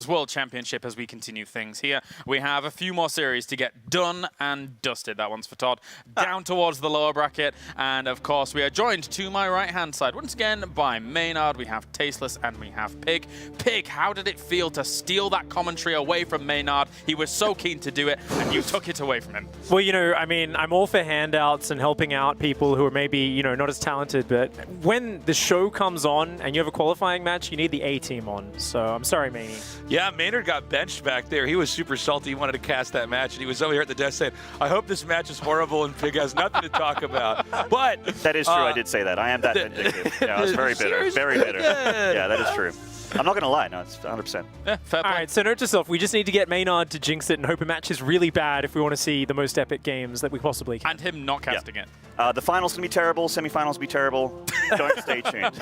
World Championship as we continue things here. We have a few more series to get done and dusted. That one's for Todd. Down towards the lower bracket. And of course, we are joined to my right-hand side once again by Maynard. We have Tasteless and we have Pig. Pig, how did it feel to steal that commentary away from Maynard? He was so keen to do it and you took it away from him. Well, you know, I mean, I'm all for handouts and helping out people who are maybe, you know, not as talented, but when the show comes on and you have a qualifying match, you need the A-team on. So I'm sorry, Maney. Yeah, Maynard got benched back there. He was super salty. He wanted to cast that match, and he was over here at the desk saying, I hope this match is horrible and Pig has nothing to talk about. But that is true. I did say that. I am that vindictive. Yeah, I was very bitter. Very bitter. Yeah, that is true. I'm not going to lie. No, it's 100%. Yeah, fair play. All right, so note to self, we just need to get Maynard to jinx it and hope a match is really bad if we want to see the most epic games that we possibly can. And him not casting it. The finals going to be terrible. Semi-finals will be terrible. Don't stay tuned.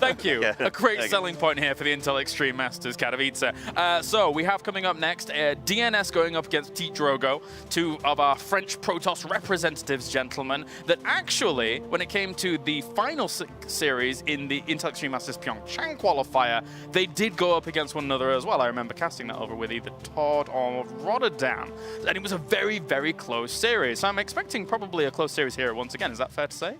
Thank you. Yeah, a great selling point here for the Intel Extreme Masters Katowice. So we have coming up next DnS going up against PtitDrogo, two of our French Protoss representatives, gentlemen, that actually, when it came to the final series in the Intel Extreme Masters Pyeongchang qualifier, they did go up against one another as well. I remember casting that over with either Todd or Rotterdam. And it was a very, very close series. So I'm expecting probably a close series here once again. Is that fair to say?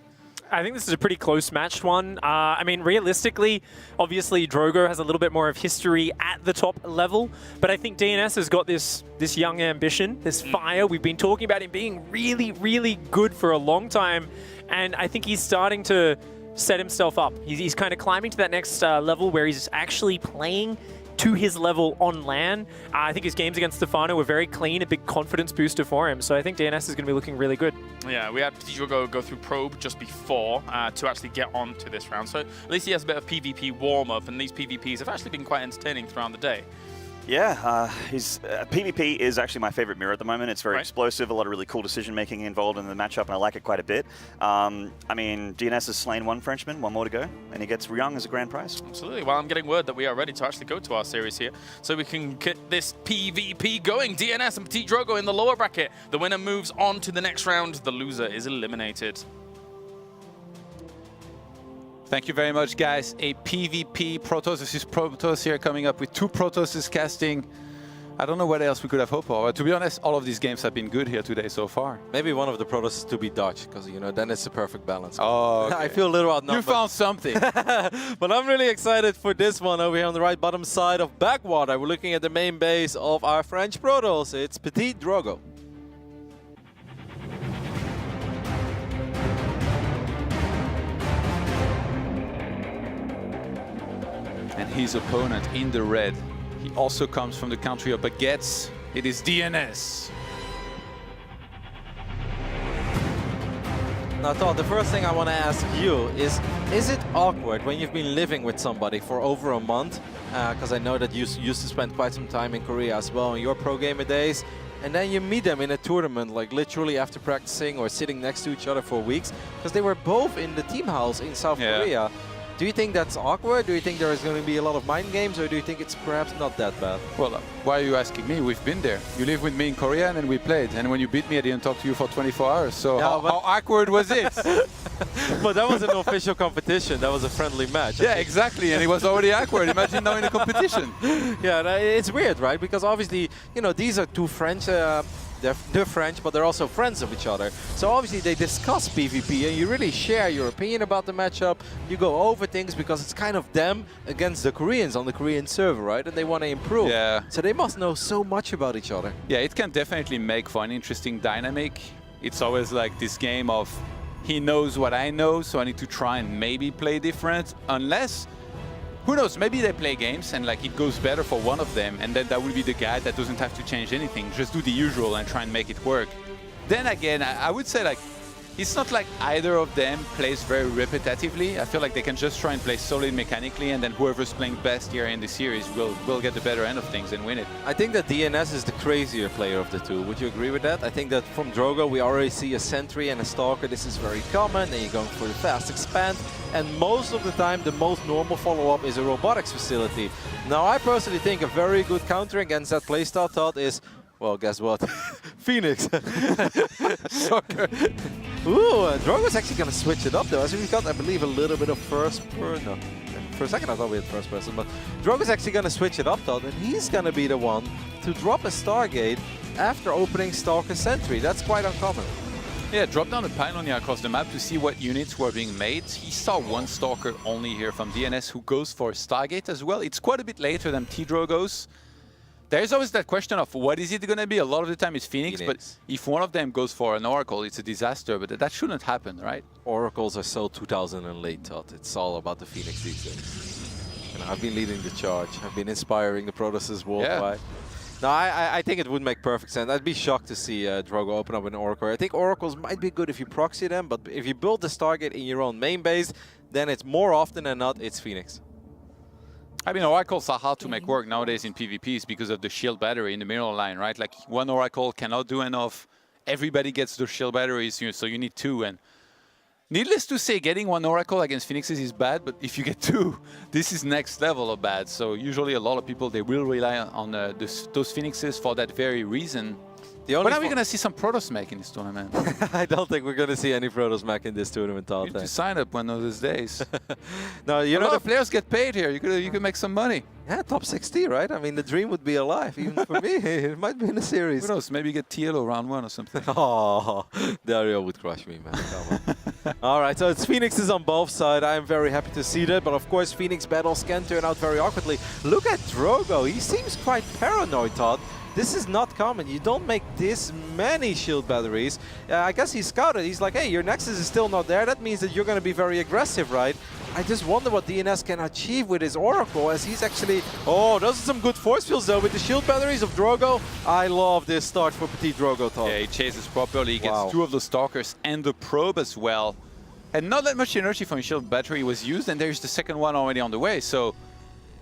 I think this is a pretty close matched one. I mean, realistically, obviously, Drogo has a little bit more of history at the top level, but I think DnS has got this young ambition, this fire. We've been talking about him being really, really good for a long time, and I think he's starting to set himself up. He's kind of climbing to that next level where he's actually playing to his level on LAN. I think his games against Stefano were very clean, a big confidence booster for him. So I think DnS is going to be looking really good. Yeah, we had PtitDrogo go through Probe just before to actually get on to this round. So at least he has a bit of PvP warm-up, and these PvPs have actually been quite entertaining throughout the day. Yeah, PvP is actually my favorite mirror at the moment. It's very explosive, a lot of really cool decision-making involved in the matchup, and I like it quite a bit. I mean, DnS has slain one Frenchman, one more to go, and he gets Ryung as a grand prize. Absolutely. Well, I'm getting word that we are ready to actually go to our series here, so we can get this PvP going. DnS and PtitDrogo in the lower bracket. The winner moves on to the next round. The loser is eliminated. thank you very much, guys. A PvP Protoss versus Protoss here coming up with two Protosses casting. I don't know what else we could have hoped for. To be honest, all of these games have been good here today so far. Maybe one of the Protosses to be Dutch, because you know then it's a perfect balance. Oh, okay. I feel a little outnumbered. You found something. But I'm really excited for this one over here on the right bottom side of Backwater. We're looking at the main base of our French Protoss. It's PtitDrogo. And his opponent in the red, he also comes from the country of baguettes. It is DnS. Now, Todd, the first thing I want to ask you is it awkward when you've been living with somebody for over a month? Because I know that you used to spend quite some time in Korea as well in your pro gamer days, and then you meet them in a tournament, like literally after practicing or sitting next to each other for weeks, because they were both in the team house in South Korea. Do you think that's awkward? Do you think there is going to be a lot of mind games, or do you think it's perhaps not that bad? Well, why are you asking me? We've been there. You lived with me in Korea and then we played. And when you beat me, I didn't talk to you for 24 hours. So how awkward was it? But that was an official competition. That was a friendly match. Yeah, exactly. And it was already awkward. Imagine now in a competition. Yeah, it's weird, right? Because obviously, you know, these are two French... They're French, but they're also friends of each other. So obviously they discuss PvP and you really share your opinion about the matchup. You go over things because it's kind of them against the Koreans on the Korean server, right? And they want to improve. Yeah. So they must know so much about each other. Yeah, it can definitely make for an interesting dynamic. It's always like this game of he knows what I know, so I need to try and maybe play different. Unless, who knows, maybe they play games and like it goes better for one of them, and then that will be the guy that doesn't have to change anything, just do the usual and try and make it work. Then again, I would say like, it's not like either of them plays very repetitively. I feel like they can just try and play solid mechanically, and then whoever's playing best here in the series will get the better end of things and win it. I think that DnS is the crazier player of the two. Would you agree with that? I think that from Drogo we already see a Sentry and a Stalker. This is very common. Then you're going for the fast expand. And most of the time, the most normal follow-up is a robotics facility. Now, I personally think a very good counter against that playstyle, Todd, is, well, guess what? Phoenix. Soccer. Ooh, Drogo's actually going to switch it up, though. As we've got, I believe, a little bit of first... For a second, I thought we had first person, but Drogo's actually going to switch it up, Todd, and he's going to be the one to drop a Stargate after opening Stalker Sentry. That's quite uncommon. Yeah, drop down the pylon across the map to see what units were being made. He saw one Stalker only here from DnS who goes for Stargate as well. It's quite a bit later than PtitDrogo's. There's always that question of what is it going to be? A lot of the time it's Phoenix, but if one of them goes for an Oracle, it's a disaster, but that shouldn't happen, right? Oracles are so 2000 and late, Todd. It's all about the Phoenix these days. And I've been leading the charge. I've been inspiring the Protosses worldwide. Yeah. No, I think it would make perfect sense. I'd be shocked to see Drogo open up an Oracle. I think Oracles might be good if you proxy them, but if you build the Stargate in your own main base, then it's more often than not, it's Phoenix. I mean, Oracles are hard to make work nowadays in PvPs because of the shield battery in the middle line, right? Like, one Oracle cannot do enough. Everybody gets the shield batteries, so you need two. And needless to say, getting one Oracle against Phoenixes is bad, but if you get two, this is next level of bad. So usually a lot of people, they will rely on those Phoenixes for that very reason. When are we going to see some Protoss mech in this tournament? I don't think we're going to see any Protoss mech in this tournament, Todd. You need to sign up one of those days. No, you know, the players get paid here. You could make some money. Yeah, top 60, right? I mean, the dream would be alive, even for me. It might be in a series. Who knows? Maybe get TLO round 1 or something. Oh, Dario would crush me, man. Come on. All right, so it's Phoenixes on both sides. I'm very happy to see that. But of course, Phoenix battles can turn out very awkwardly. Look at Drogo. He seems quite paranoid, Todd. This is not common. You don't make this many shield batteries. I guess he scouted. He's like, hey, your Nexus is still not there. That means that you're going to be very aggressive, right? I just wonder what DnS can achieve with his Oracle as he's actually... Oh, those are some good force fields, though, with the shield batteries of Drogo. I love this start for PtitDrogo, Todd. Yeah, he chases properly. He gets two of the Stalkers and the Probe as well. And not that much energy from his shield battery was used, and there's the second one already on the way. So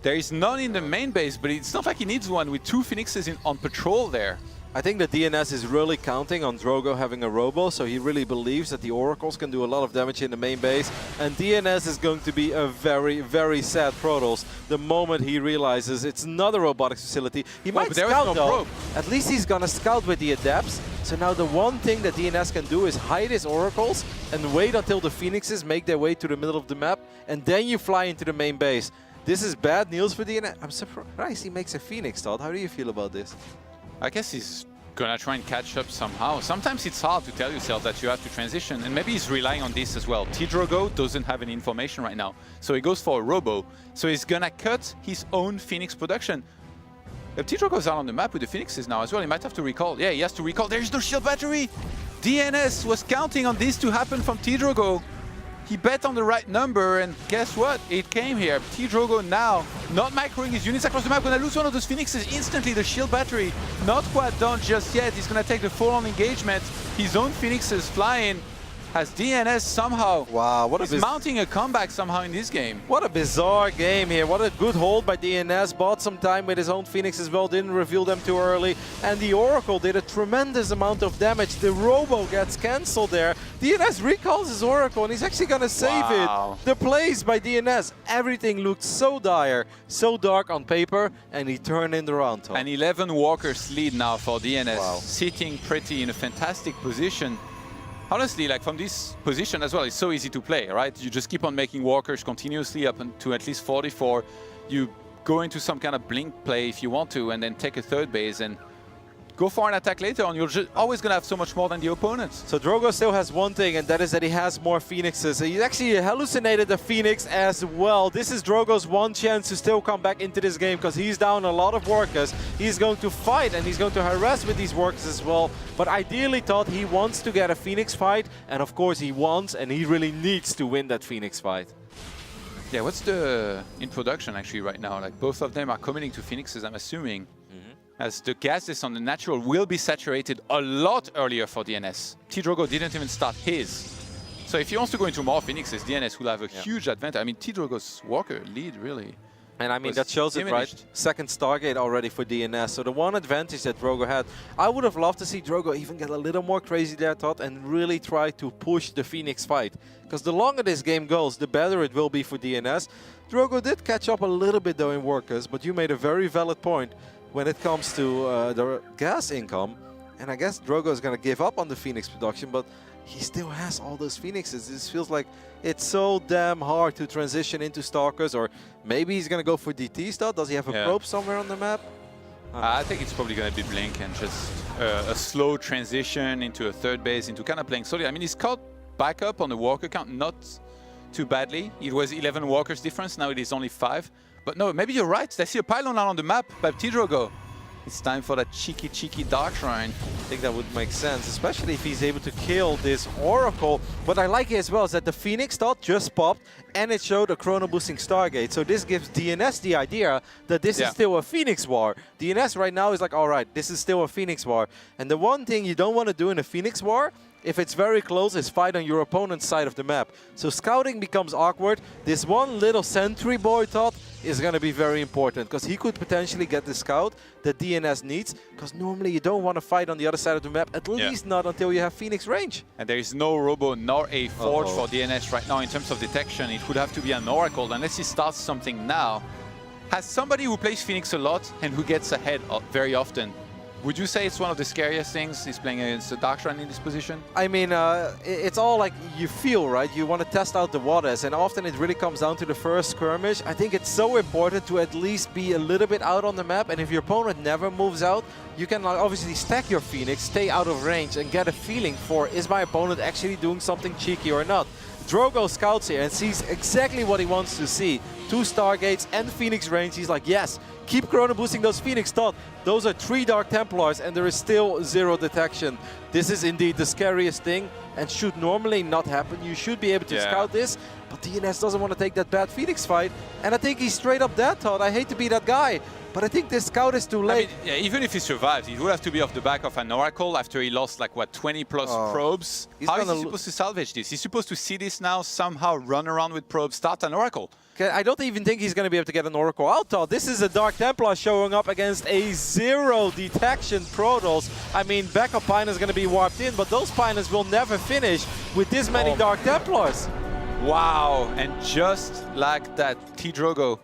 there is none in the main base, but it's not like he needs one with two Phoenixes on patrol there. I think that DnS is really counting on Drogo having a Robo, so he really believes that the Oracles can do a lot of damage in the main base. And DnS is going to be a very, very sad Protoss the moment he realizes it's not a robotics facility. He might scout, though. At least he's going to scout with the Adepts. So now the one thing that DnS can do is hide his Oracles and wait until the Phoenixes make their way to the middle of the map, and then you fly into the main base. This is bad news for DnS. I'm surprised he makes a Phoenix, Todd. How do you feel about this? I guess he's gonna try and catch up somehow. Sometimes it's hard to tell yourself that you have to transition, and maybe he's relying on this as well. PtitDrogo doesn't have any information right now, so he goes for a Robo. So he's gonna cut his own Phoenix production. If PtitDrogo's out on the map with the Phoenixes now as well, he might have to recall. Yeah, he has to recall. There's no shield battery! DnS was counting on this to happen from PtitDrogo. He bet on the right number, and guess what? It came here. PtitDrogo now not microing his units across the map. Gonna lose one of those Phoenixes instantly. The shield battery not quite done just yet. He's gonna take the full-on engagement. His own Phoenixes flying. Has DnS somehow is mounting a comeback somehow in this game. What a bizarre game here. What a good hold by DnS. Bought some time with his own Phoenix as well. Didn't reveal them too early. And the Oracle did a tremendous amount of damage. The Robo gets cancelled there. DnS recalls his Oracle and he's actually going to save it. The plays by DnS. Everything looked so dire, so dark on paper, and he turned in the round, Tom. An 11 Walkers lead now for DnS. Sitting pretty in a fantastic position. Honestly, like from this position as well, it's so easy to play, right? You just keep on making walkers continuously up to at least 44. You go into some kind of blink play if you want to, and then take a third base and go for an attack later on. You're just always going to have so much more than the opponents. So Drogo still has one thing, and that is that he has more Phoenixes. He actually hallucinated the Phoenix as well. This is Drogo's one chance to still come back into this game because he's down a lot of workers. He's going to fight, and he's going to harass with these workers as well. But ideally, Todd, he wants to get a Phoenix fight, and of course he wants, and he really needs to win that Phoenix fight. Yeah, what's the in production actually right now? Like both of them are committing to Phoenixes, I'm assuming. As the gases on the natural will be saturated a lot earlier for DnS. PtitDrogo didn't even start his. So if he wants to go into more Phoenixes, DnS will have a huge advantage. I mean, PtitDrogo's Walker lead really. And I mean, that shows it, right? Second Stargate already for DnS. So the one advantage that Drogo had, I would have loved to see Drogo even get a little more crazy there, Todd, and really try to push the Phoenix fight. Because the longer this game goes, the better it will be for DnS. Drogo did catch up a little bit, though, in workers, but you made a very valid point. When it comes to the gas income, And I guess Drogo is going to give up on the Phoenix production, but he still has all those Phoenixes. This feels like it's so damn hard to transition into Stalkers, or maybe he's going to go for DT stuff. Does he have a probe somewhere on the map? I think it's probably going to be Blink and just a slow transition into a third base, into kind of playing solid. I mean, he's caught back up on the Walker count, not too badly. It was 11 Walkers difference, now it is only 5. But no, maybe you're right. I see a pylon out on the map by PtitDrogo. It's time for that cheeky Dark Shrine. I think that would make sense, especially if he's able to kill this Oracle. What I like here as well is that the Phoenix dot just popped and it showed a chrono boosting Stargate. So this gives DnS the idea that this is still a Phoenix war. DnS right now is like, all right, this is still a Phoenix war. And the one thing you don't want to do in a Phoenix war, if it's very close, is fight on your opponent's side of the map. So scouting becomes awkward. This one little sentry boy thought is going to be very important, because he could potentially get the scout that DnS needs, because normally you don't want to fight on the other side of the map, at least not until you have Phoenix range. And there is no Robo nor a Forge for DnS right now in terms of detection. It would have to be an Oracle, unless he starts something now. As somebody who plays Phoenix a lot and who gets ahead very often, would you say it's one of the scariest things, is playing against the Dark Shrine in this position? I mean, it's all like you feel, right? You want to test out the waters, and often it really comes down to the first skirmish. I think it's so important to at least be a little bit out on the map, and if your opponent never moves out, you can obviously stack your Phoenix, stay out of range, and get a feeling for, is my opponent actually doing something cheeky or not? Drogo scouts here and sees exactly what he wants to see. 2 Stargates and Phoenix range. He's like, yes, keep chrono boosting those Phoenix dot. Those are 3 Dark Templars and there is still 0 detection. This is indeed the scariest thing and should normally not happen. You should be able to scout this, but DnS doesn't want to take that bad Phoenix fight. And I think he's straight up dead, Todd. I hate to be that guy, but I think this scout is too late. I mean, even if he survives, he would have to be off the back of an Oracle after he lost like, what, 20 plus probes? How is he supposed to salvage this? He's supposed to see this now, somehow run around with probes, start an Oracle. I don't even think he's going to be able to get an Oracle out, Todd. This is a Dark Templar showing up against a 0 detection Protoss. I mean, backup Pine is going to be warped in, but those Pines will never finish with this many Dark Templars. Wow, and just like that, PtitDrogo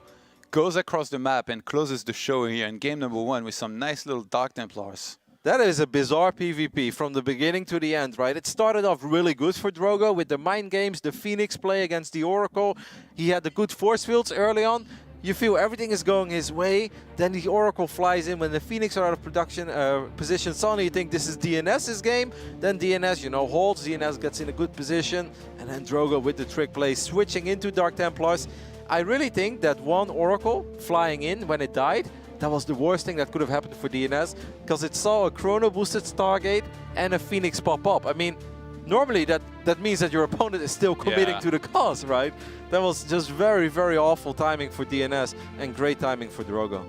goes across the map and closes the show here in game number 1 with some nice little Dark Templars. That is a bizarre PvP from the beginning to the end, right? It started off really good for Drogo with the mind games, the Phoenix play against the Oracle. He had the good force fields early on. You feel everything is going his way. Then the Oracle flies in when the Phoenix are out of production position. Suddenly you think this is DNS's game. Then DnS, you know, holds. DnS gets in a good position. And then Drogo with the trick play, switching into Dark Templars. I really think that one Oracle flying in when it died, that was the worst thing that could have happened for DnS, because it saw a chrono boosted Stargate and a Phoenix pop up. I mean, normally that means that your opponent is still committing to the cause, right? That was just very, very awful timing for DnS and great timing for Drogo.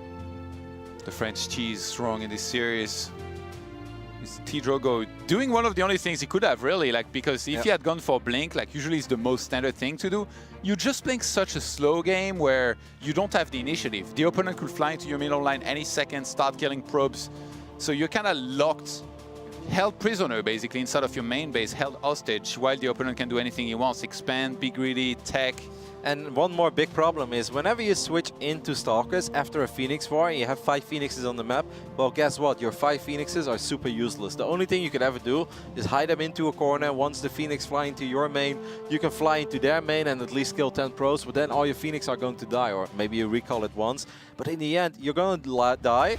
The French cheese strong in this series. It's PtitDrogo doing one of the only things he could have, really, like, because if he had gone for Blink, like usually it's the most standard thing to do, you're just playing such a slow game where you don't have the initiative. The opponent could fly into your middle line any second, start killing probes. So you're kind of locked, held prisoner, basically, inside of your main base, held hostage, while the opponent can do anything he wants, expand, be greedy, tech. And one more big problem is whenever you switch into Stalkers after a Phoenix war and you have 5 Phoenixes on the map, well, guess what? Your 5 Phoenixes are super useless. The only thing you could ever do is hide them into a corner. Once the Phoenix fly into your main, you can fly into their main and at least kill 10 pros, but then all your Phoenix are going to die, or maybe you recall it once. But in the end, you're going to die.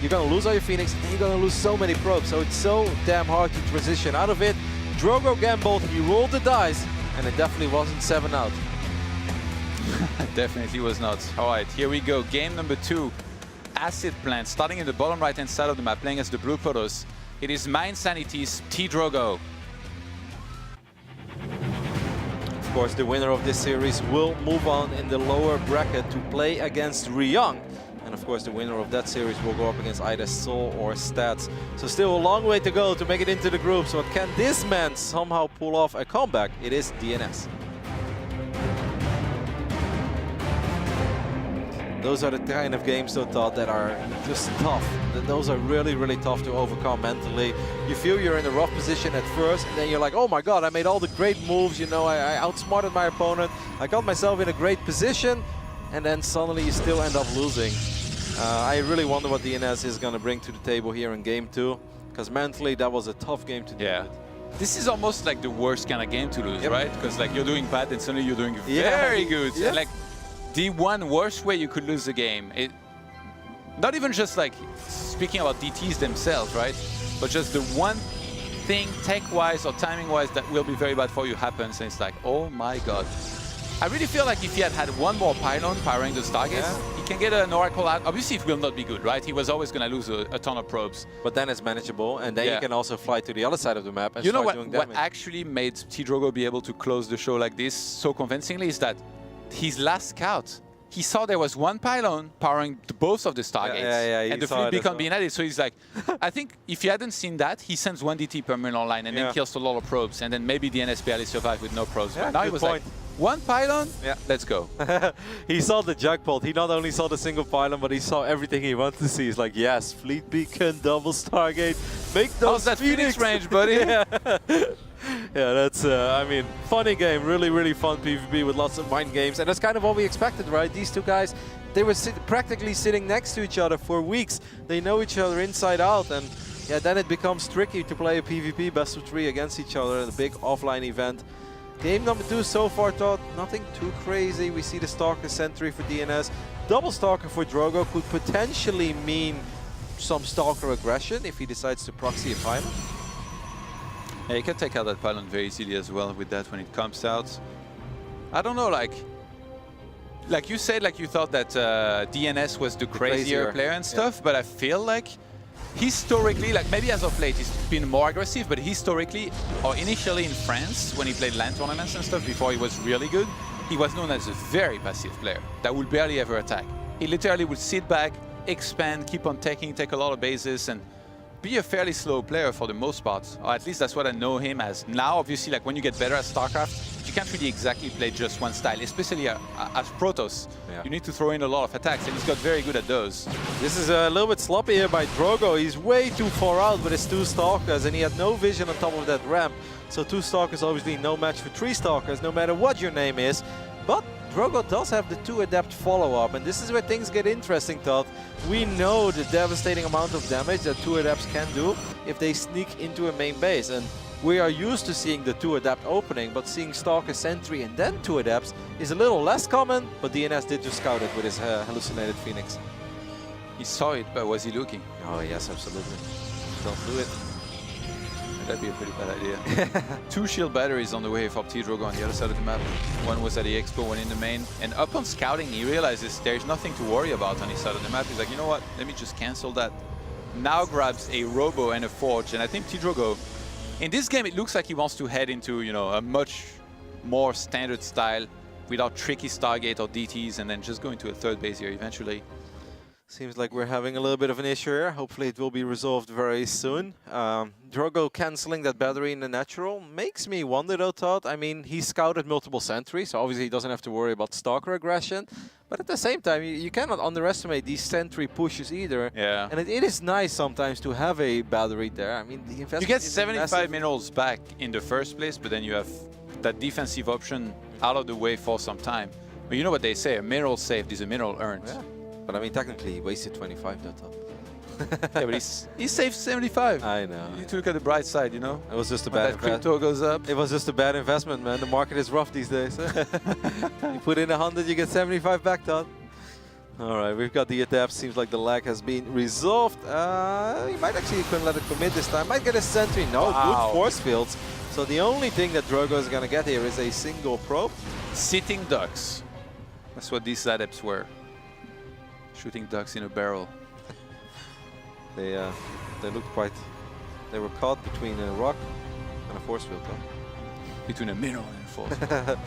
You're going to lose all your Phoenix, and you're going to lose so many probes. So it's so damn hard to transition out of it. Drogo gambled, he rolled the dice, and it definitely wasn't 7 out. Definitely was not. All right, here we go. Game number 2. Acid Plant, starting in the bottom right-hand side of the map, playing as the Blue Protoss. It is Mind Sanity's PtitDrogo. Of course, the winner of this series will move on in the lower bracket to play against Ryung. And of course, the winner of that series will go up against either Sol or Stats. So still a long way to go to make it into the groups. So can this man somehow pull off a comeback? It is DnS. Those are the kind of games, though, Todd, that are just tough. Those are really, really tough to overcome mentally. You feel you're in a rough position at first, and then you're like, oh my god, I made all the great moves, you know, I outsmarted my opponent, I got myself in a great position, and then suddenly you still end up losing. I really wonder what DnS is going to bring to the table here in game 2. because mentally that was a tough game to deal Yeah. with. This is almost like the worst kind of game to lose, Yep. right? Because like you're doing bad and suddenly you're doing Yeah. very good. Yeah. And, like the one worst way you could lose the game, not even just like speaking about DTs themselves, right? But just the one thing tech-wise or timing-wise that will be very bad for you happens, and it's like, oh my god. I really feel like if he had had one more pylon powering the Stargates, he can get an Oracle out. Obviously, it will not be good, right? He was always going to lose a ton of probes. But then it's manageable, and then you can also fly to the other side of the map and You know start what, doing what damage. actually made PtitDrogo be able to close the show like this so convincingly is that his last scout, he saw there was one pylon powering both of the Stargates, he and the saw fleet it as beacon well. being added. So he's like, I think if he hadn't seen that, he sends one DT per minute line and then kills a lot of probes, and then maybe DnS barely survived with no probes. Yeah, But now he good was point. like, one pylon? Yeah. Let's go. He saw the jackpot. He not only saw the single pylon, but he saw everything he wanted to see. He's like, yes, fleet beacon, double Stargate, make those How's that Phoenix range, buddy? Yeah, that's, I mean, funny game. Really, really fun PvP with lots of mind games. And that's kind of what we expected, right? These two guys, they were practically sitting next to each other for weeks. They know each other inside out. And yeah, then it becomes tricky to play a PvP best of 3 against each other in a big offline event. Game number 2 so far, thought nothing too crazy. We see the Stalker Sentry for DnS. Double Stalker for Drogo could potentially mean some Stalker aggression if he decides to proxy a pylon. Yeah, you can take out that pylon very easily as well with that when it comes out. I don't know, like you said, like you thought that DnS was the crazier player and stuff, but I feel like historically, like maybe as of late, he's been more aggressive, but historically, or initially in France, when he played LAN tournaments and stuff, before he was really good, he was known as a very passive player that would barely ever attack. He literally would sit back, expand, keep on taking, take a lot of bases, and be a fairly slow player for the most part. Or at least that's what I know him as. Now, obviously, like when you get better at Starcraft, you can't really exactly play just one style, especially as Protoss. Yeah. You need to throw in a lot of attacks, and he's got very good at those. This is a little bit sloppy here by Drogo. He's way too far out with his 2 Stalkers, and he had no vision on top of that ramp. So 2 Stalkers obviously no match for 3 Stalkers, no matter what your name is. But Drogo does have the 2 Adept follow-up, and this is where things get interesting, Todd. We know the devastating amount of damage that 2 Adepts can do if they sneak into a main base. And we are used to seeing the 2 Adept opening, but seeing Stalker Sentry and then 2 Adepts is a little less common, but DnS did just scout it with his hallucinated Phoenix. He saw it, but was he looking? Oh yes, absolutely. Don't do it. That'd be a pretty bad idea. 2 shield batteries on the way for PtitDrogo on the other side of the map. One was at the expo, one in the main. And upon scouting, he realizes there's nothing to worry about on his side of the map. He's like, you know what? Let me just cancel that. Now grabs a Robo and a Forge. And I think PtitDrogo, in this game, it looks like he wants to head into, you know, a much more standard style without tricky Stargate or DTs, and then just go into a 3rd base here eventually. Seems like we're having a little bit of an issue here. Hopefully it will be resolved very soon. Drogo cancelling that battery in the natural makes me wonder though, Todd. I mean, he scouted multiple sentries, so obviously he doesn't have to worry about Stalker aggression. But at the same time, you cannot underestimate these sentry pushes either. Yeah. And it is nice sometimes to have a battery there. I mean, the investment You get is 75 massive. minerals back in the first place, but then you have that defensive option out of the way for some time. But you know what they say, a mineral saved is a mineral earned. Yeah. But I mean, technically, he wasted 25 though, Todd. Yeah, but he saved 75. I know. You need to look at the bright side, you know? It was just a When bad that investment. crypto goes up. It was just a bad investment, man. The market is rough these days. You put in 100, you get 75 back, Todd. All right, we've got the adapt. Seems like the lag has been resolved. You might actually couldn't let it commit this time. Might get a sentry. No, Wow. good force fields. So the only thing that Drogo is going to get here is a single probe. Sitting ducks. That's what these adepts were. Shooting ducks in a barrel. They looked quite... They were caught between a rock and a force field, though. Between a mineral and a force.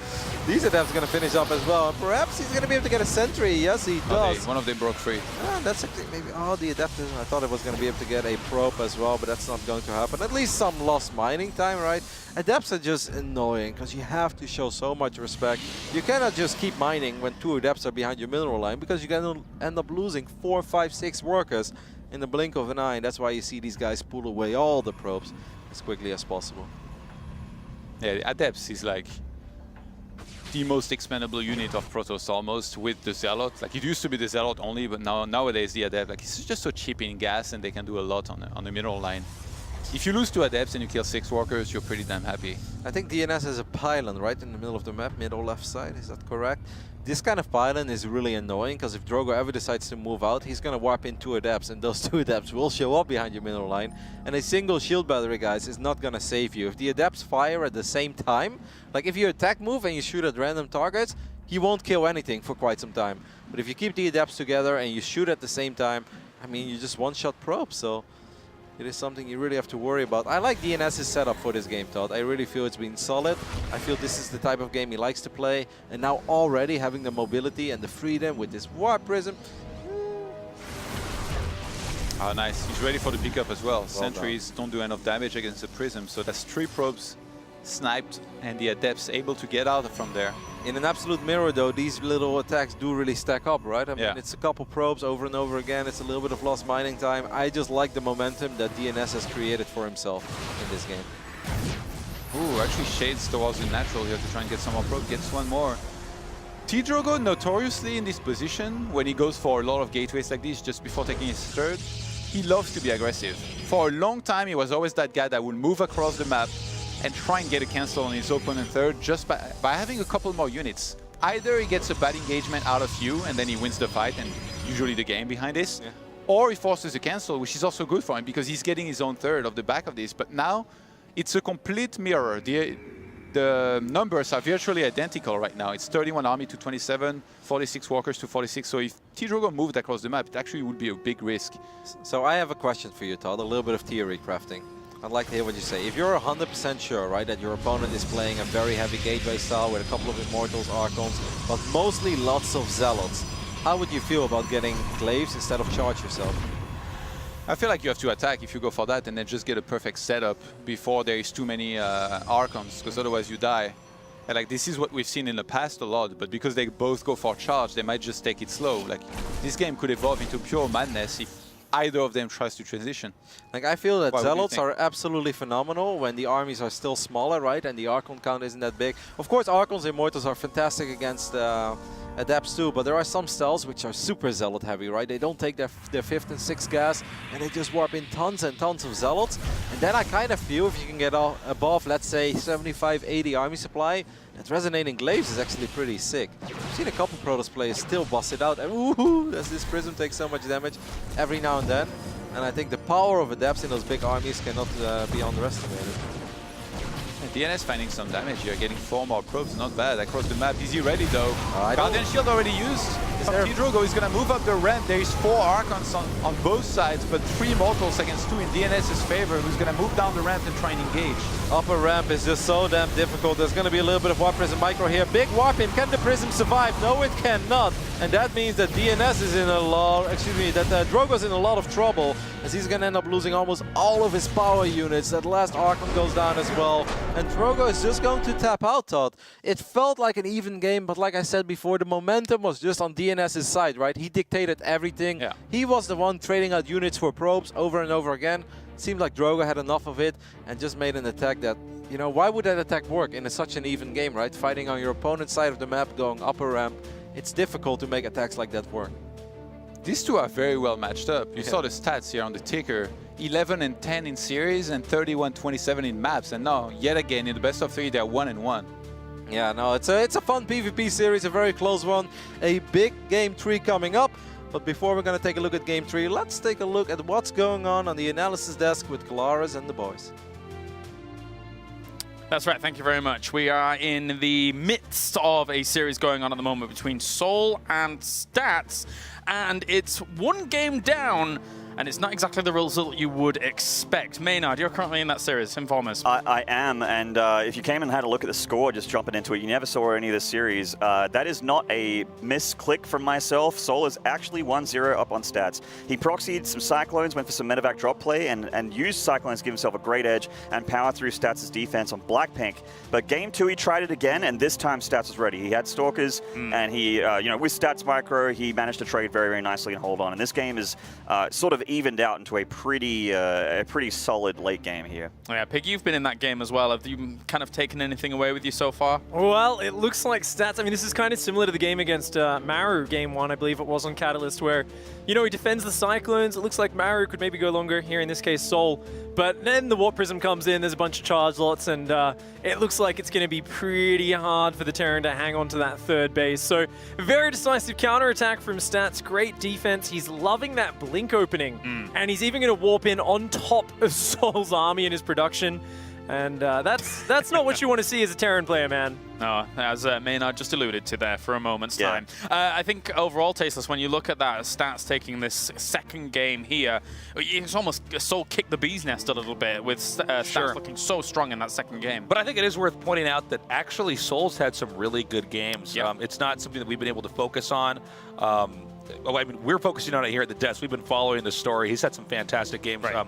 These adapts are going to finish up as well. Perhaps he's going to be able to get a sentry. Yes, he does. One of them broke free. That's actually maybe... Oh, the adapter. I thought it was going to be able to get a probe as well, but that's not going to happen. At least some lost mining time, right? Adapts are just annoying because you have to show so much respect. You cannot just keep mining when 2 adapts are behind your mineral line because you're going to end up losing 4, 5, 6 workers in the blink of an eye. And that's why you see these guys pull away all the probes as quickly as possible. Yeah, Adepts is like the most expendable unit of Protoss almost with the Zealot. Like it used to be the Zealot only, but nowadays the Adept, like it's just so cheap in gas and they can do a lot on the mineral line. If you lose 2 Adepts and you kill 6 Walkers, you're pretty damn happy. I think DnS has a pylon right in the middle of the map, middle left side, is that correct? This kind of pylon is really annoying because if Drogo ever decides to move out, he's going to warp in 2 Adepts and those 2 Adepts will show up behind your middle line. And a single shield battery, guys, is not going to save you. If the Adepts fire at the same time, like if you attack move and you shoot at random targets, he won't kill anything for quite some time. But if you keep the Adepts together and you shoot at the same time, I mean, you just one-shot probe, so it is something you really have to worry about. I like DNS's setup for this game, Todd. I really feel it's been solid. I feel this is the type of game he likes to play. And now already having the mobility and the freedom with this Warp Prism. Oh, nice. He's ready for the pickup as well. Sentries done. don't do enough damage against the Prism, so that's 3 probes sniped and the Adepts able to get out from there. In an absolute mirror, though, these little attacks do really stack up, right? I mean, it's a couple probes over and over again. It's a little bit of lost mining time. I just like the momentum that DNS has created for himself in this game. Ooh, actually shades towards the natural here to try and get some more probe. Gets one more. PtitDrogo, notoriously in this position, when he goes for a lot of gateways like this, just before taking his third, he loves to be aggressive. For a long time, he was always that guy that would move across the map and try and get a cancel on his opponent third just by having a couple more units. Either he gets a bad engagement out of you and then he wins the fight and usually the game behind this, or he forces a cancel, which is also good for him because he's getting his own third off the back of this. But now it's a complete mirror. The numbers are virtually identical right now. It's 31 army to 27, 46 walkers to 46. So if PtitDrogo moved across the map, it actually would be a big risk. So I have a question for you, Todd, a little bit of theory crafting. I'd like to hear what you say. If you're 100% sure, right, that your opponent is playing a very heavy gateway style with a couple of Immortals, Archons, but mostly lots of Zealots, how would you feel about getting Glaives instead of charge yourself? I feel like you have to attack if you go for that and then just get a perfect setup before there is too many Archons, because otherwise you die. And like this is what we've seen in the past a lot, but because they both go for charge, they might just take it slow. Like this game could evolve into pure madness if either of them tries to transition. Like I feel that Zealots are absolutely phenomenal when the armies are still smaller, right? And the Archon count isn't that big. Of course, Archons and Immortals are fantastic against Adepts too, but there are some styles which are super Zealot heavy, right? They don't take their 5th and 6th gas, and they just warp in tons and tons of Zealots. And then I kind of feel if you can get above, let's say, 75, 80 army supply, that Resonating Glaives is actually pretty sick. I've seen a couple Protoss players still bust it out, and woohoo, does this Prism take so much damage every now and then. And I think the power of Adepts in those big armies cannot be underestimated. And DnS finding some damage here, getting 4 more probes, not bad. Across the map, is he ready though? Guardian Shield already used. PtitDrogo is going to move up the ramp. There is 4 Archons on both sides, but 3 Mortals against 2 in DNS's favor, who's going to move down the ramp and try and engage. Upper ramp is just so damn difficult. There's going to be a little bit of Warp Prism micro here. Big Warp in. Can the Prism survive? No, it cannot. And that means that DNS is in a lot, that Drogo's in a lot of trouble, as he's going to end up losing almost all of his power units. That last Archon goes down as well. And Drogo is just going to tap out, Todd. It felt like an even game, but like I said before, the momentum was just on DNS's side, right? He dictated everything. Yeah. He was the one trading out units for probes over and over again. Seemed like Drogo had enough of it and just made an attack that, you know, why would that attack work in such an even game, right? Fighting on your opponent's side of the map, going upper ramp. It's difficult to make attacks like that work. These two are very well matched up. You saw the stats here on the ticker. 11 and 10 in series and 31-27 in maps. And now, yet again, in the best of 3, they're 1-1. Yeah, no, it's a fun PvP series, a very close one. A big Game 3 coming up. But before we're going to take a look at Game 3, let's take a look at what's going on the analysis desk with Kalaras and the boys. That's right, thank you very much. We are in the midst of a series going on at the moment between Soul and Stats, and it's 1 game down, and it's not exactly the result you would expect. Maynard, you're currently in that series. Inform us. I am, and if you came and had a look at the score, just jumping into it, you never saw any of this series. That is not a misclick from myself. Soul is actually 1-0 up on Stats. He proxied some Cyclones, went for some Medevac drop play, and used Cyclones to give himself a great edge and power through Stats' defense on Blackpink. But Game 2, he tried it again, and this time Stats was ready. He had Stalkers, and he, with Stats micro, he managed to trade very, very nicely and hold on. And this game is sort of evened out into a pretty solid late game here. Yeah, Pig, you've been in that game as well. Have you kind of taken anything away with you so far? Well, it looks like stats. I mean, this is kind of similar to the game against Maru, game 1, I believe it was on Catalyst, where, you know, he defends the Cyclones. It looks like Maru could maybe go longer, here in this case Sol. But then the Warp Prism comes in, there's a bunch of charge lots, and it looks like it's going to be pretty hard for the Terran to hang on to that third base. So, very decisive counterattack from stats, great defense. He's loving that blink opening, and he's even going to warp in on top of Sol's army in his production. And that's not what you want to see as a Terran player, man. No, as Maynard just alluded to there for a moment's Yeah. time. I think overall, Tasteless, when you look at that, stats taking this second game here, it's almost Sol kicked the bee's nest a little bit with stats looking so strong in that second game. But I think it is worth pointing out that actually Sol's had some really good games. Yep. It's not something that we've been able to focus on. I mean, we're focusing on it here at the desk. We've been following the story. He's had some fantastic games. Right.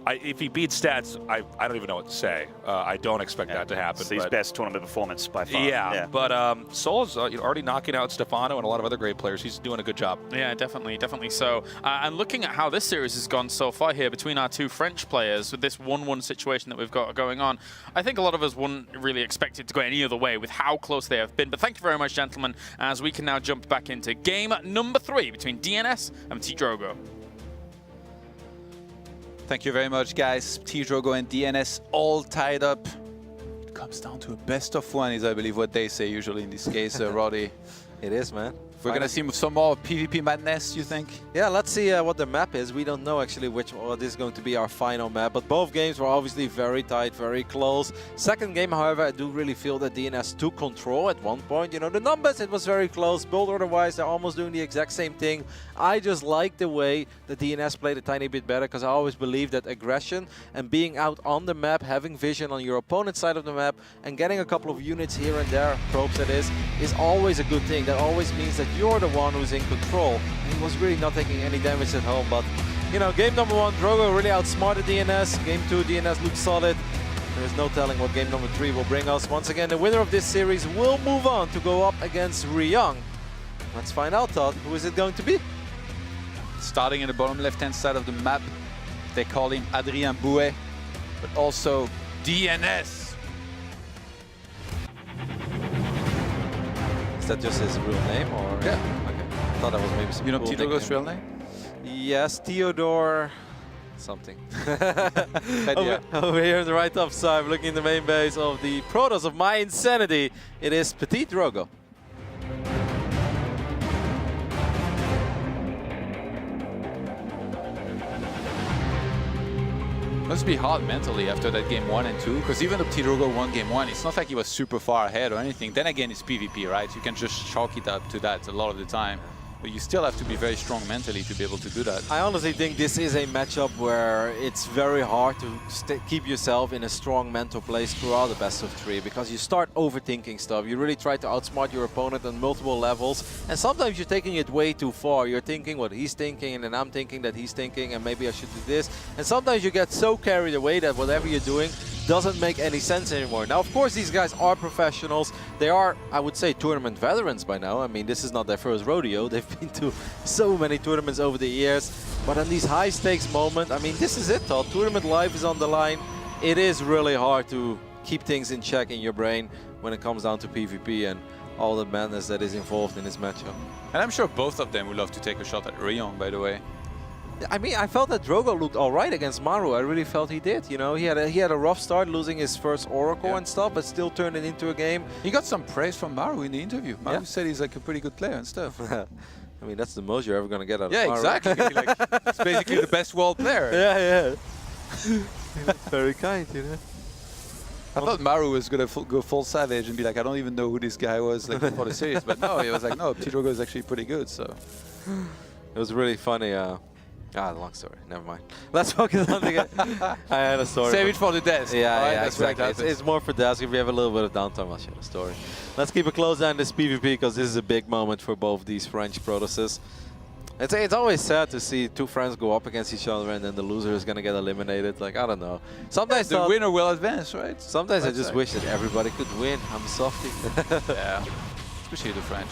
If he beats stats, I don't even know what to say. I don't expect that to happen. It's his best tournament performance by far. Yeah, but Sol's already knocking out Stefano and a lot of other great players. He's doing a good job. Yeah, definitely so. And looking at how this series has gone so far here between our two French players with this 1-1 situation that we've got going on, I think a lot of us wouldn't really expect it to go any other way with how close they have been. But thank you very much, gentlemen, as we can now jump back into game number 3 between DnS and PtitDrogo. Thank you very much, guys. PtitDrogo and DnS all tied up. It comes down to a best of 1 is, I believe, what they say usually in this case, Roddy. It is, man. We're going to see some more PvP madness, you think? Yeah, let's see what the map is. We don't know actually what is going to be our final map, but both games were obviously very tight, very close. Second game, however, I do really feel that DnS took control at one point. You know, the numbers, it was very close. Build order-wise, they're almost doing the exact same thing. I just like the way the DnS played a tiny bit better, because I always believe that aggression and being out on the map, having vision on your opponent's side of the map, and getting a couple of units here and there, probes that is always a good thing. That always means that you're the one who's in control. And he was really not taking any damage at home, but you know, game number 1, Drogo really outsmarted DnS. Game 2, DnS looked solid. There's no telling what game number 3 will bring us. Once again, the winner of this series will move on to go up against Ryung. Let's find out, Todd. Who is it going to be? Starting in the bottom left-hand side of the map, they call him Adrien Bouet, but also DnS. Is that just his real name, or? Yeah. Okay. I thought that was maybe some You know cool PtitDrogo's nickname. real name? Yes, Theodore something. Yeah. Over here on the right top side, looking in the main base of the Protoss of my insanity, it is PtitDrogo. Must be hard mentally after that game 1 and 2, because even though PtitDrogo won game 1, it's not like he was super far ahead or anything. Then again, it's PvP, right? You can just chalk it up to that a lot of the time. But you still have to be very strong mentally to be able to do that. I honestly think this is a matchup where it's very hard to keep yourself in a strong mental place throughout the best of 3, because you start overthinking stuff. You really try to outsmart your opponent on multiple levels, and sometimes you're taking it way too far. You're thinking what he's thinking, and then I'm thinking that he's thinking, and maybe I should do this. And sometimes you get so carried away that whatever you're doing doesn't make any sense anymore. Now, of course, these guys are professionals. They are, I would say, tournament veterans by now. I mean, this is not their first rodeo. They've been to so many tournaments over the years. But in these high-stakes moments, I mean, this is it, Todd. Tournament life is on the line. It is really hard to keep things in check in your brain when it comes down to PvP and all the madness that is involved in this matchup. And I'm sure both of them would love to take a shot at Ryung, by the way. I mean, I felt that Drogo looked all right against Maru. I really felt he did. You know, he had a rough start, losing his first Oracle and stuff, but still turned it into a game. He got some praise from Maru in the interview. Maru Yeah. said he's like a pretty good player and stuff. I mean, that's the most you're ever going to get out of Yeah, Maru. exactly. Like, it's basically the best world player. Yeah. Very kind, you know. I thought Maru was going to go full savage and be like, I don't even know who this guy was like, for the series. But no, he was like, no, PtitDrogo is actually pretty good. So It was really funny. Long story. Never mind. Let's focus on the game. I had a story. save it for the desk. Yeah, right? yeah, That's exactly. what It's more for desk. If we have a little bit of downtime, I'll share the story. Let's keep a close eye on this PvP, because this is a big moment for both these French Protosses. It's always sad to see two friends go up against each other and then the loser is going to get eliminated. Like, I don't know. Sometimes the winner will advance, right? Sometimes I That's just right. wish that everybody could win. I'm a softie. Yeah, especially the French.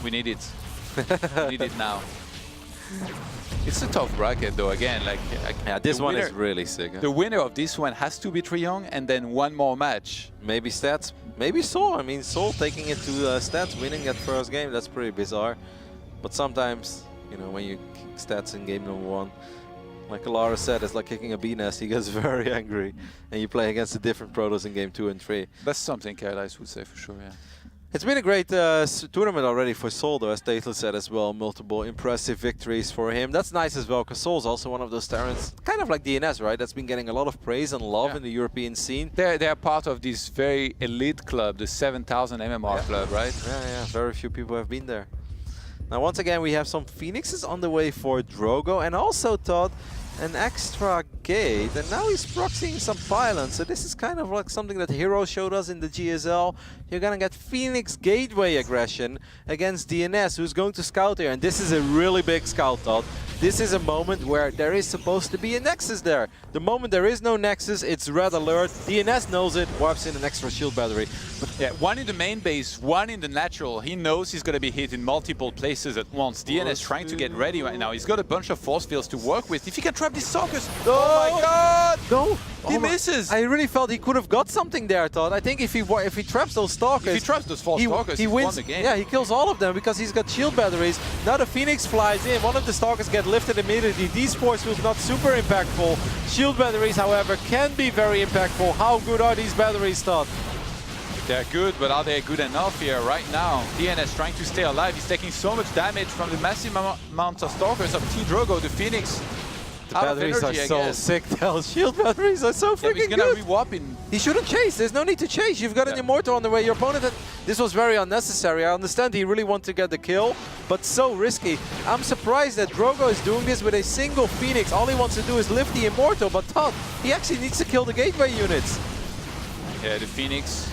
We need it. We need it now. It's a tough bracket, though. Again, like Yeah, this the one winner- is really sick. The winner of this one has to beat Ryong, and then one more match. Maybe stats, maybe Soul. I mean, Soul taking it to stats, winning that first game, that's pretty bizarre. But sometimes, you know, when you kick stats in game number 1, like Alara said, it's like kicking a DnS. He gets very angry, and you play against the different Protoss in game 2 and 3. That's something Katowice would say for sure, yeah. It's been a great tournament already for Soul, though, as Tatel said as well. Multiple impressive victories for him. That's nice as well, because Soul's also one of those talents, kind of like DnS, right? That's been getting a lot of praise and love in the European scene. They're part of this very elite club, the 7,000 MMR club, right? Yeah, very few people have been there. Now, once again, we have some Phoenixes on the way for Drogo, and also Todd, an extra gate, and now he's proxying some pylons. So this is kind of like something that Hero showed us in the GSL. You're gonna get Phoenix gateway aggression against DnS, who's going to scout here, and this is a really big scout, Todd. This is a moment where there is supposed to be a Nexus there. The moment there is no Nexus, it's red alert. DnS knows it, warps in an extra shield battery. But Yeah, one in the main base, one in the natural. He knows he's going to be hit in multiple places at once. DnS trying to get ready right now. He's got a bunch of force fields to work with. If he can trap these Stalkers, oh my god! no! He misses! I really felt he could have got something there, Todd. I think if he traps those Stalkers, If he traps those four Stalkers, he he's wins won the game. Yeah, he kills all of them because he's got shield batteries. Now the Phoenix flies in. One of the Stalkers get lifted immediately. These force fields not super impactful. Shield batteries, however, can be very impactful. How good are these batteries, Todd? They're good, but are they good enough here right now? DnS trying to stay alive. He's taking so much damage from the massive amount of Stalkers of PtitDrogo, the Phoenix. The Out of batteries energy, are I so guess. sick. Those shield batteries are so Yeah, freaking he's gonna good. re-wop in. He shouldn't chase. There's no need to chase. You've got an Immortal on the way. Your opponent had... This was very unnecessary. I understand he really wanted to get the kill, but so risky. I'm surprised that Drogo is doing this with a single Phoenix. All he wants to do is lift the Immortal, but Todd, he actually needs to kill the gateway units. Yeah, the Phoenix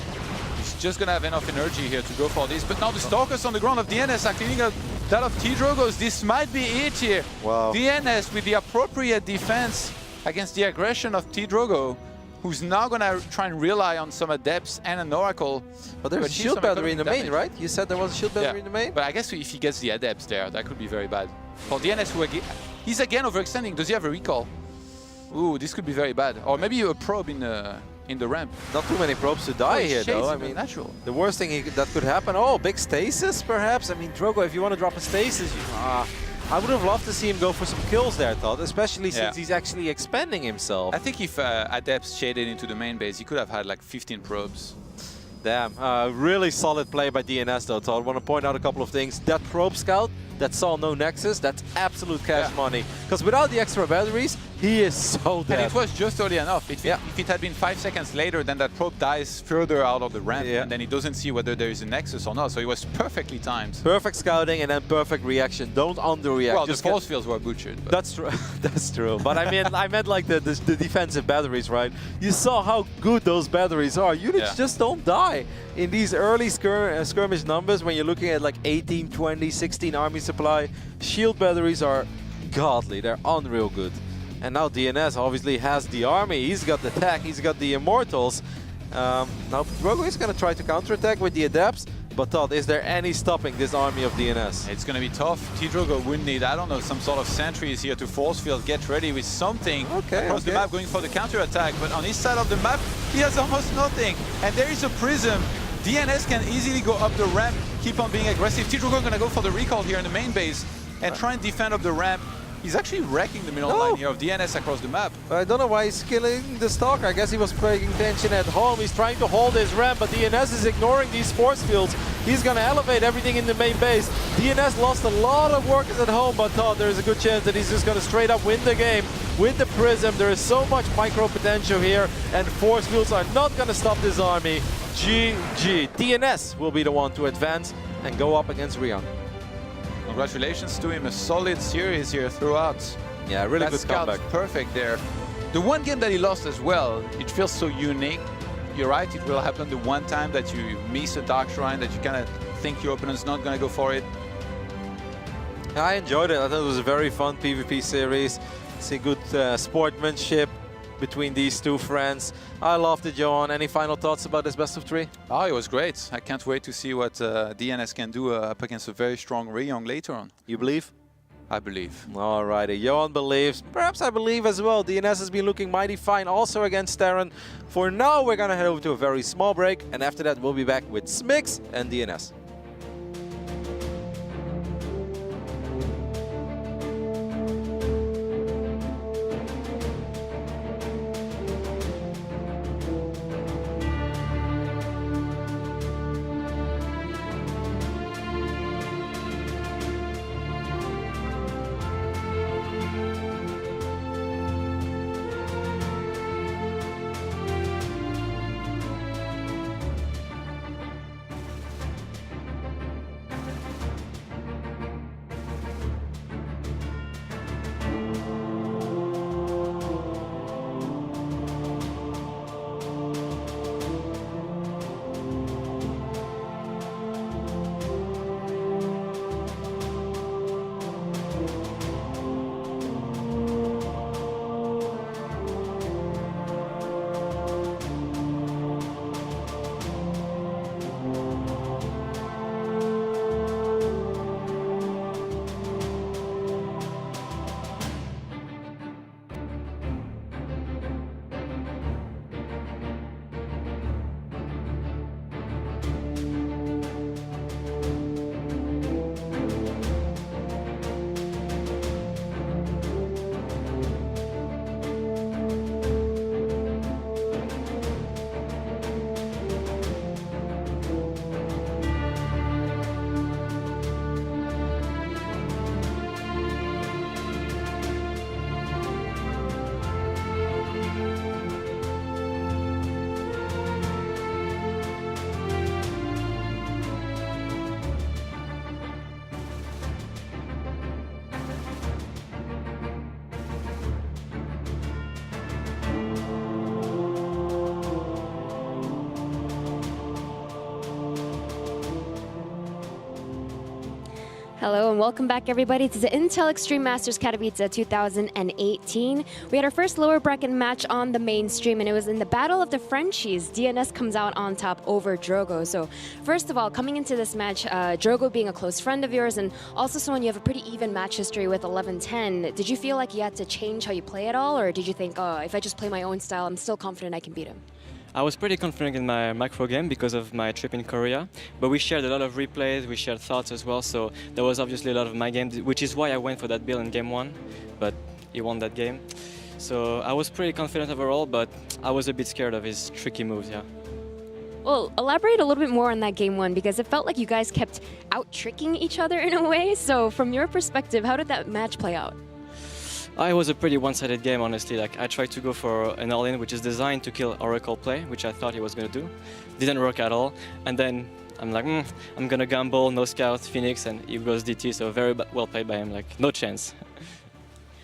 is just gonna have enough energy here to go for this. But now the Stalkers on the ground of DnS are cleaning up that of PtitDrogo's. This might be it here. Wow. DnS with the appropriate defense against the aggression of PtitDrogo, who's now gonna try and rely on some Adepts and an Oracle. But there's a achieve shield some battery in the economic main, damage. right? You said there was a shield battery in the main? But I guess if he gets the Adepts there, that could be very bad. For DnS, he's again overextending. Does he have a recall? Ooh, this could be very bad. Or maybe a probe in the ramp. Not too many probes to die he here, though. shades I in the mean, natural. the worst thing that could happen. Oh, big stasis, perhaps. I mean, Drogo, if you want to drop a stasis, I would have loved to see him go for some kills there, Todd. Especially since he's actually expanding himself. I think if Adepts shaded into the main base, he could have had like 15 probes. Damn, really solid play by DnS, though, Todd. I want to point out a couple of things. That probe scout that saw no Nexus, that's absolute cash money. Because without the extra batteries, he is so dead. And it was just early enough. If it had been 5 seconds later, then that probe dies further out of the ramp, and then he doesn't see whether there is a Nexus or not. So it was perfectly timed. Perfect scouting and then perfect reaction. Don't underreact. Well, Just the force fields were butchered. But That's true. That's true. But I meant like the defensive batteries, right? You saw how good those batteries are. Units just don't die in these early skirmish numbers when you're looking at like 18, 20, 16 army supply. Shield batteries are godly. They're unreal good. And now DnS obviously has the army. He's got the tech. He's got the Immortals. Now Drogo is going to try to counterattack with the Adepts. But Todd, is there any stopping this army of DnS? it's going to be tough. PtitDrogo would need, I don't know, some sort of sentries here to force field, get ready with something across the map, going for the counterattack. But on his side of the map, he has almost nothing. And there is a prism. DnS can easily go up the ramp, keep on being aggressive. PtitDrogo going to go for the recall here in the main base and try and defend up the ramp. He's actually wrecking the middle line here of DnS across the map. I don't know why he's killing the Stalker. I guess he was paying attention at home. He's trying to hold his ramp, but DnS is ignoring these force fields. He's going to elevate everything in the main base. DnS lost a lot of workers at home, but there is a good chance that he's just going to straight up win the game with the Prism. There is so much micro potential here, and force fields are not going to stop this army. GG. DnS will be the one to advance and go up against Ryong. Congratulations to him, a solid series here throughout. Yeah, really That good scout comeback. perfect there. The one game that he lost as well, it feels so unique. You're right, it will happen the one time that you miss a Dark Shrine, that you kind of think your opponent's not going to go for it. I enjoyed it. I thought it was a very fun PvP series. See good sportsmanship between these two friends. I loved it, Johan. Any final thoughts about this best of 3? Oh, it was great. I can't wait to see what DnS can do up against a very strong Ryong later on. You believe? I believe. Alrighty, Johan believes. Perhaps I believe as well. DnS has been looking mighty fine also against Terran. For now, we're gonna head over to a very small break, and after that, we'll be back with Smix and DnS. Hello and welcome back, everybody, to the Intel Extreme Masters Katowice 2018. We had our first lower bracket match on the mainstream, and it was in the Battle of the Frenchies. DnS comes out on top over Drogo. So first of all, coming into this match, Drogo being a close friend of yours, and also someone you have a pretty even match history with 11-10, did you feel like you had to change how you play at all, or did you think, oh, if I just play my own style, I'm still confident I can beat him? I was pretty confident in my micro game because of my trip in Korea, but we shared a lot of replays, we shared thoughts as well, so there was obviously a lot of my game, which is why I went for that build in game 1, but he won that game. So I was pretty confident overall, but I was a bit scared of his tricky moves, yeah. Well, elaborate a little bit more on that game 1, because it felt like you guys kept out-tricking each other in a way, so from your perspective, how did that match play out? It was a pretty one-sided game, honestly. Like, I tried to go for an all-in, which is designed to kill Oracle play, which I thought he was going to do. Didn't work at all. And then I'm like, I'm going to gamble, no scout, Phoenix, and he goes DT, so very well played by him, like, no chance.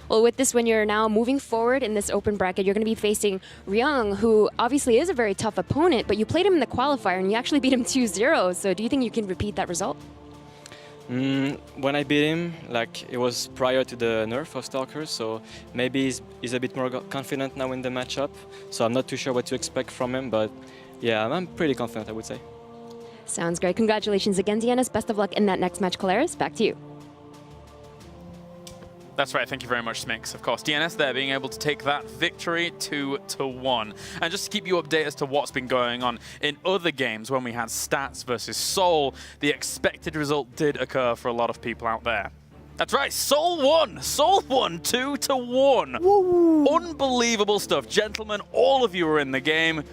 Well, with this, when you're now moving forward in this open bracket, you're going to be facing Ryung, who obviously is a very tough opponent, but you played him in the qualifier, and you actually beat him 2-0, so do you think you can repeat that result? When I beat him, like, it was prior to the nerf of Stalkers, so maybe he's a bit more confident now in the matchup. So I'm not too sure what to expect from him, but yeah, I'm pretty confident, I would say. Sounds great. Congratulations again, DnS. Best of luck in that next match, Caleres. Back to you. That's right, thank you very much, Smix. Of course, DnS there being able to take that victory 2-1. And just to keep you updated as to what's been going on in other games, when we had Stats versus Seoul, the expected result did occur for a lot of people out there. That's right, Seoul won! Seoul won 2-1. Woo. Unbelievable stuff. Gentlemen, all of you were in the game.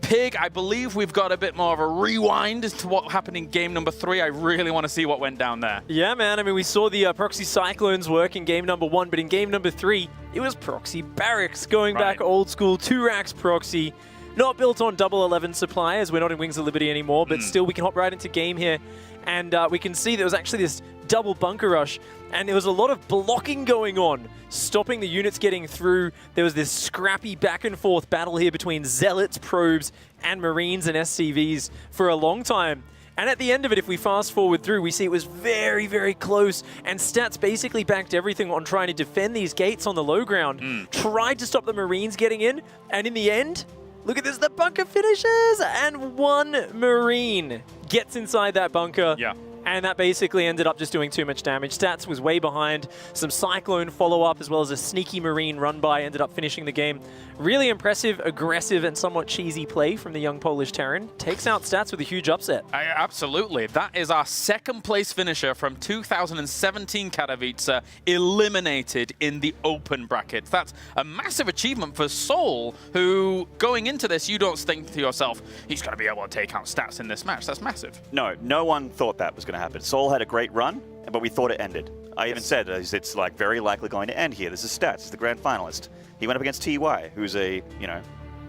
Pig, I believe we've got a bit more of a rewind as to what happened in game number 3. I really want to see what went down there. Yeah, man. I mean, we saw the proxy cyclones work in game number 1, but in game number 3, it was proxy barracks going back old school 2-racks proxy. Not built on double 11 supply, as we're not in Wings of Liberty anymore, but still we can hop right into game here. And we can see there was actually this double bunker rush, and there was a lot of blocking going on, stopping the units getting through. There was this scrappy back and forth battle here between Zealots, Probes, and Marines and SCVs for a long time. And at the end of it, if we fast forward through, we see it was very, very close. And Stats basically backed everything on trying to defend these gates on the low ground, tried to stop the Marines getting in, and in the end, look at this, the bunker finishes, and one Marine gets inside that bunker. Yeah. and that basically ended up just doing too much damage. Stats was way behind. Some Cyclone follow-up as well as a sneaky Marine run-by ended up finishing the game. Really impressive, aggressive, and somewhat cheesy play from the young Polish Terran. Takes out Stats with a huge upset. Absolutely. That is our second place finisher from 2017 Katowice, eliminated in the open brackets. That's a massive achievement for Soul, who, going into this, you don't think to yourself, he's going to be able to take out Stats in this match. That's massive. No one thought that was going to happen. Soul had a great run, but we thought it ended. I even said it's like very likely going to end here. This is Stats, the grand finalist. He went up against TY, who's a,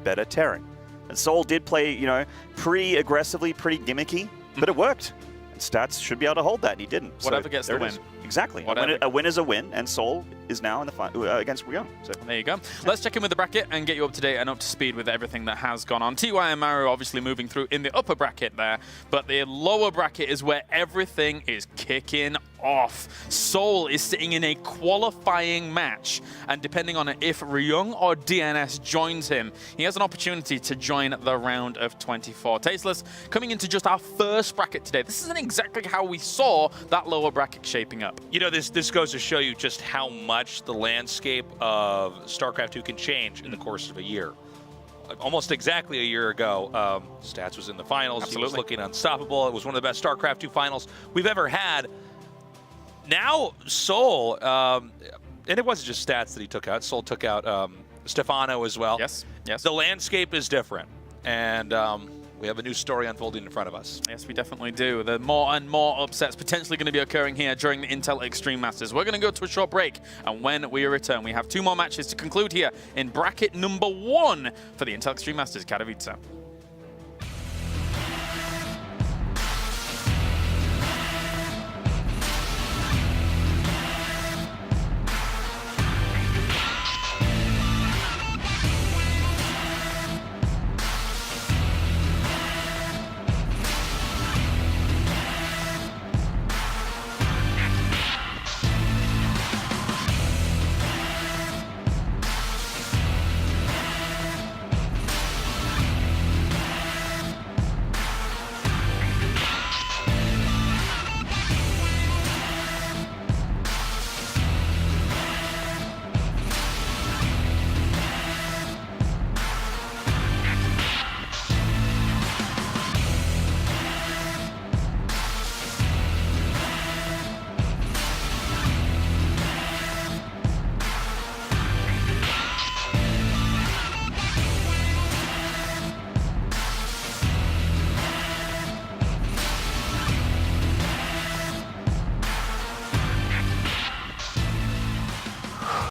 better Terran. And Soul did play, pretty aggressively, pretty gimmicky, but it worked. And Stats should be able to hold that, and he didn't. Whatever gets the win. Exactly. A win is a win, and Soul is now in the final against Ryung. So there you go. Let's check in with the bracket and get you up to date and up to speed with everything that has gone on. TY and Maru obviously moving through in the upper bracket there, but the lower bracket is where everything is kicking off. Soul is sitting in a qualifying match, and depending on if Ryung or DnS joins him, he has an opportunity to join the round of 24. Tasteless, coming into just our first bracket today. This isn't exactly how we saw that lower bracket shaping up. This goes to show you just how much the landscape of StarCraft 2 can change in the course of a year. Almost exactly a year ago, Stats was in the finals. Absolutely. He was looking unstoppable. It was one of the best StarCraft 2 finals we've ever had. Now, Soul, and it wasn't just Stats that he took out. Soul took out Stefano as well. Yes. The landscape is different, and we have a new story unfolding in front of us. Yes, we definitely do. The more and more upsets potentially going to be occurring here during the Intel Extreme Masters. We're going to go to a short break, and when we return, we have 2 more matches to conclude here in bracket number 1 for the Intel Extreme Masters Katowice.